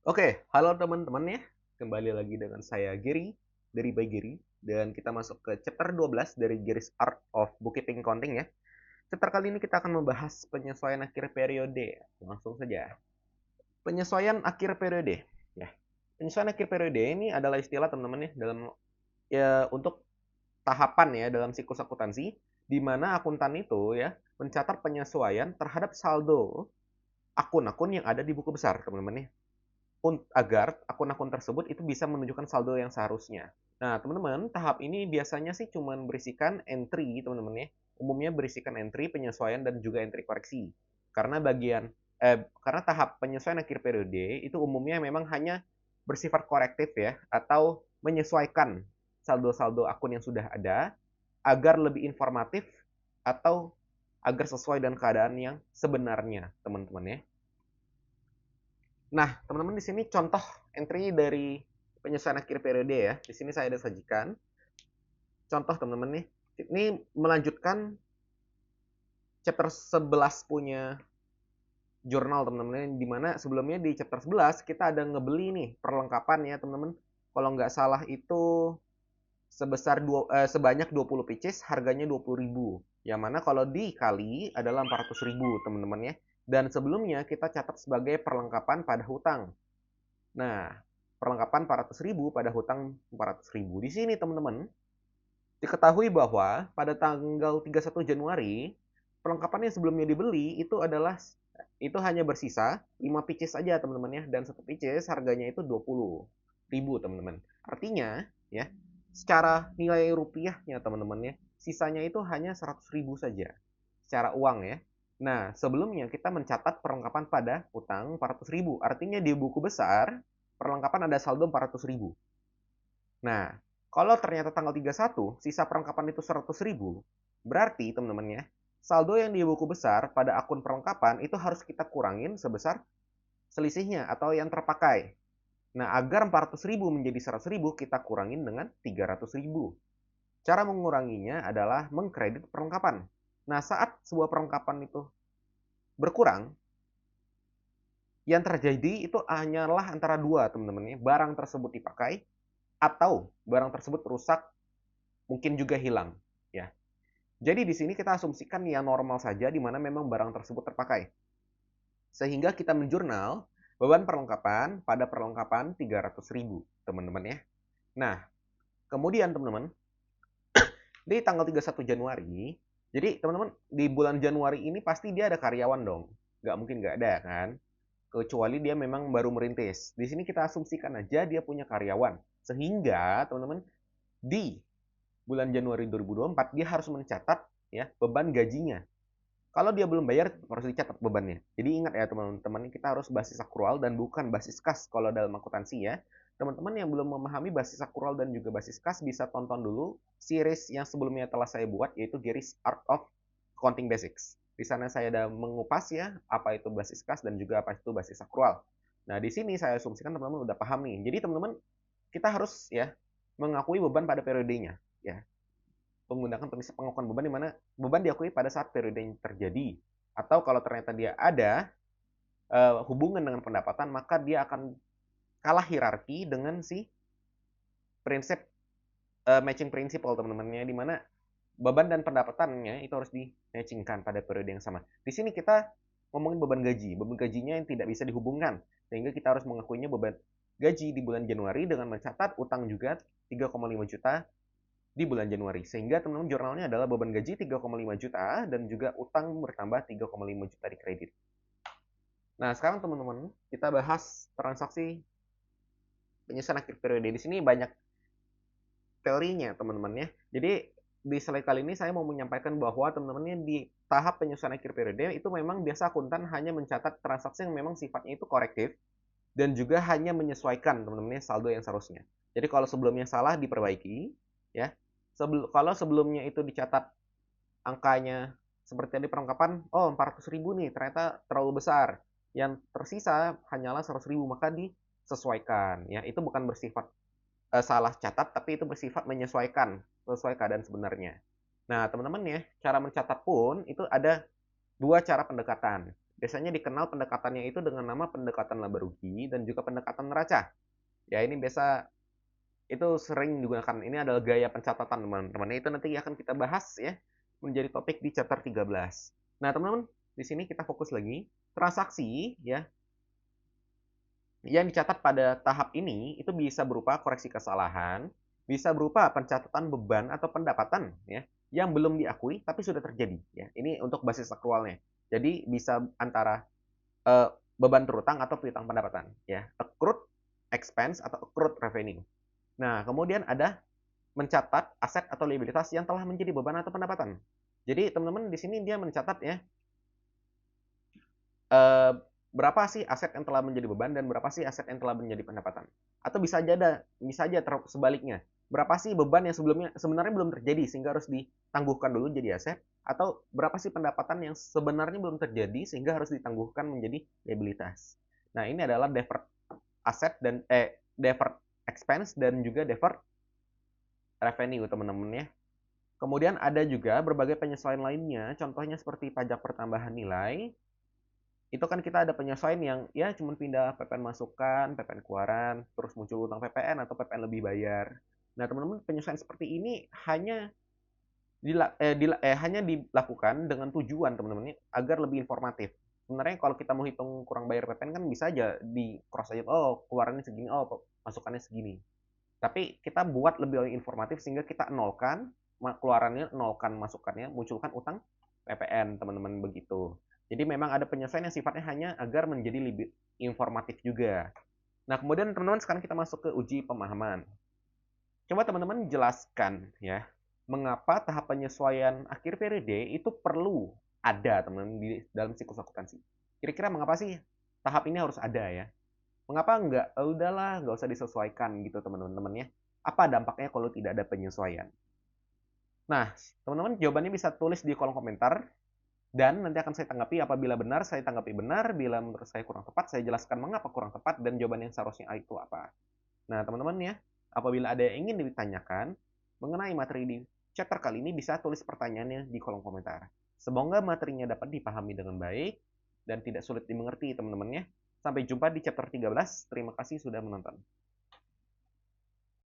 Oke, halo teman-teman ya. Kembali lagi dengan saya Giri dari By Giri dan kita masuk ke chapter 12 dari Giri's Art of Bookkeeping Counting ya. Chapter kali ini kita akan membahas penyesuaian akhir periode. Langsung saja. Penyesuaian akhir periode ya. Penyesuaian akhir periode ini adalah istilah teman-teman ya dalam untuk tahapan ya dalam siklus akuntansi di mana akuntan itu ya mencatat penyesuaian terhadap saldo akun-akun yang ada di buku besar, teman-teman ya, agar akun-akun tersebut itu bisa menunjukkan saldo yang seharusnya. Nah, teman-teman, tahap ini biasanya sih cuma berisikan entry, teman-teman ya. Umumnya berisikan entry, penyesuaian, dan juga entry koreksi. Karena tahap penyesuaian akhir periode itu umumnya memang hanya bersifat korektif ya, atau menyesuaikan saldo-saldo akun yang sudah ada agar lebih informatif atau agar sesuai dengan keadaan yang sebenarnya, teman-teman ya. Nah, teman-teman di sini contoh entry dari penyesuaian akhir periode ya. Di sini saya ada sajikan. Contoh teman-teman nih. Ini melanjutkan chapter 11 punya jurnal teman-teman. Dimana sebelumnya di chapter 11 kita ada ngebeli nih perlengkapan ya teman-teman. Kalau nggak salah itu sebanyak 20 pieces harganya 20.000. Yang mana kalau dikali adalah 400.000 teman-teman ya. Dan sebelumnya kita catat sebagai perlengkapan pada hutang. Nah, perlengkapan 400.000 pada hutang 400.000. Di sini teman-teman, diketahui bahwa pada tanggal 31 Januari, perlengkapan yang sebelumnya dibeli itu hanya bersisa 5 pieces saja teman-teman ya, dan satu pieces harganya itu 20.000 teman-teman. Artinya ya, secara nilai rupiahnya teman-teman ya, sisanya itu hanya 100.000 saja secara uang ya. Nah, sebelumnya kita mencatat perlengkapan pada hutang 400.000. Artinya di buku besar, perlengkapan ada saldo 400.000. Nah, kalau ternyata tanggal 31, sisa perlengkapan itu 100.000, berarti teman-teman ya, saldo yang di buku besar pada akun perlengkapan itu harus kita kurangin sebesar selisihnya atau yang terpakai. Nah, agar 400.000 menjadi 100.000, kita kurangin dengan 300.000. Cara menguranginya adalah mengkredit perlengkapan. Nah, saat sebuah perlengkapan itu berkurang, yang terjadi itu hanyalah antara dua, teman-teman ya. Barang tersebut dipakai atau barang tersebut rusak, mungkin juga hilang, ya. Jadi di sini kita asumsikan yang normal saja di mana memang barang tersebut terpakai. Sehingga kita menjurnal beban perlengkapan pada perlengkapan 300.000, teman-teman ya. Nah, kemudian teman-teman, di tanggal 31 Januari, jadi teman-teman di bulan Januari ini pasti dia ada karyawan dong. Nggak mungkin nggak ada kan? Kecuali dia memang baru merintis. Di sini kita asumsikan aja dia punya karyawan. Sehingga teman-teman di bulan Januari 2024 dia harus mencatat ya beban gajinya. Kalau dia belum bayar harus dicatat bebannya. Jadi ingat ya teman-teman, kita harus basis akrual dan bukan basis kas kalau dalam akuntansi ya. Teman-teman yang belum memahami basis akrual dan juga basis kas bisa tonton dulu series yang sebelumnya telah saya buat, yaitu Gary's Art of Accounting Basics. Di sana saya ada mengupas ya apa itu basis kas dan juga apa itu basis akrual. Nah, di sini saya asumsikan teman-teman udah paham nih. Jadi teman-teman kita harus ya mengakui beban pada periodenya ya, menggunakan prinsip pengakuan beban di mana beban diakui pada saat periode yang terjadi. Atau kalau ternyata dia ada hubungan dengan pendapatan, maka dia akan kalah hierarki dengan si prinsip matching principle teman-temannya, di mana beban dan pendapatannya itu harus di-matchingkan pada periode yang sama. Di sini kita ngomongin beban gaji. Beban gajinya yang tidak bisa dihubungkan. Sehingga kita harus mengakuinya beban gaji di bulan Januari dengan mencatat utang juga 3,5 juta di bulan Januari. Sehingga teman-teman jurnalnya adalah beban gaji 3,5 juta dan juga utang bertambah 3,5 juta di kredit. Nah, sekarang teman-teman kita bahas transaksi penyelesaian akhir periode. Di sini banyak teorinya, teman-teman ya. Jadi di slide kali ini saya mau menyampaikan bahwa teman-teman di tahap penyelesaian akhir periode itu memang biasa akuntan hanya mencatat transaksi yang memang sifatnya itu korektif dan juga hanya menyesuaikan teman-teman saldo yang seharusnya. Jadi kalau sebelumnya salah diperbaiki ya. Kalau sebelumnya itu dicatat angkanya seperti tadi perlengkapan, oh 400.000 nih, ternyata terlalu besar. Yang tersisa hanyalah 100.000, maka disesuaikan. Ya, itu bukan bersifat salah catat, tapi itu bersifat menyesuaikan sesuai keadaan sebenarnya. Nah, teman-teman ya, cara mencatat pun itu ada dua cara pendekatan. Biasanya dikenal pendekatannya itu dengan nama pendekatan laba rugi dan juga pendekatan neraca. Ya, ini biasa itu sering digunakan. Ini adalah gaya pencatatan, teman-teman. Itu nanti akan kita bahas ya, menjadi topik di chapter 13. Nah, teman-teman, di sini kita fokus lagi. Transaksi ya, yang dicatat pada tahap ini itu bisa berupa koreksi kesalahan, bisa berupa pencatatan beban atau pendapatan ya, yang belum diakui tapi sudah terjadi ya. Ini untuk basis akrualnya. Jadi bisa antara eh, beban terutang atau piutang pendapatan ya, accrued expense atau accrued revenue. Nah, kemudian ada mencatat aset atau liabilitas yang telah menjadi beban atau pendapatan. Jadi teman-teman di sini dia mencatat ya, eh, berapa sih aset yang telah menjadi beban dan berapa sih aset yang telah menjadi pendapatan. Atau bisa aja sebaliknya. Berapa sih beban yang sebelumnya sebenarnya belum terjadi sehingga harus ditangguhkan dulu jadi aset, atau berapa sih pendapatan yang sebenarnya belum terjadi sehingga harus ditangguhkan menjadi liabilitas. Nah, ini adalah deferred asset dan deferred expense dan juga deferred revenue, teman-teman ya. Kemudian ada juga berbagai penyesuaian lainnya, contohnya seperti pajak pertambahan nilai. Itu kan kita ada penyesuaian yang ya cuma pindah PPN masukan, PPN keluaran, terus muncul utang PPN atau PPN lebih bayar. Nah, teman-teman, penyesuaian seperti ini hanya dilakukan dengan tujuan, teman-teman, agar lebih informatif. Sebenarnya kalau kita mau hitung kurang bayar PPN kan bisa aja di cross aja, oh keluarannya segini, oh masukannya segini. Tapi kita buat lebih informatif sehingga kita nolkan keluarannya, nolkan masukannya, munculkan utang PPN, teman-teman, begitu. Jadi memang ada penyesuaian yang sifatnya hanya agar menjadi lebih informatif juga. Nah, kemudian teman-teman sekarang kita masuk ke uji pemahaman. Coba teman-teman jelaskan ya, mengapa tahap penyesuaian akhir periode itu perlu ada, teman-teman, di dalam siklus akuntansi. Kira-kira mengapa sih tahap ini harus ada ya? Mengapa enggak? Udahlah, nggak usah disesuaikan gitu, teman-teman ya. Apa dampaknya kalau tidak ada penyesuaian? Nah, teman-teman jawabannya bisa tulis di kolom komentar dan nanti akan saya tanggapi. Apabila benar, saya tanggapi benar. Bila menurut saya kurang tepat, saya jelaskan mengapa kurang tepat dan jawaban yang seharusnya itu apa. Nah, teman-teman ya, apabila ada yang ingin ditanyakan mengenai materi di chapter kali ini, bisa tulis pertanyaannya di kolom komentar. Semoga materinya dapat dipahami dengan baik dan tidak sulit dimengerti, teman-teman ya. Sampai jumpa di chapter 13. Terima kasih sudah menonton.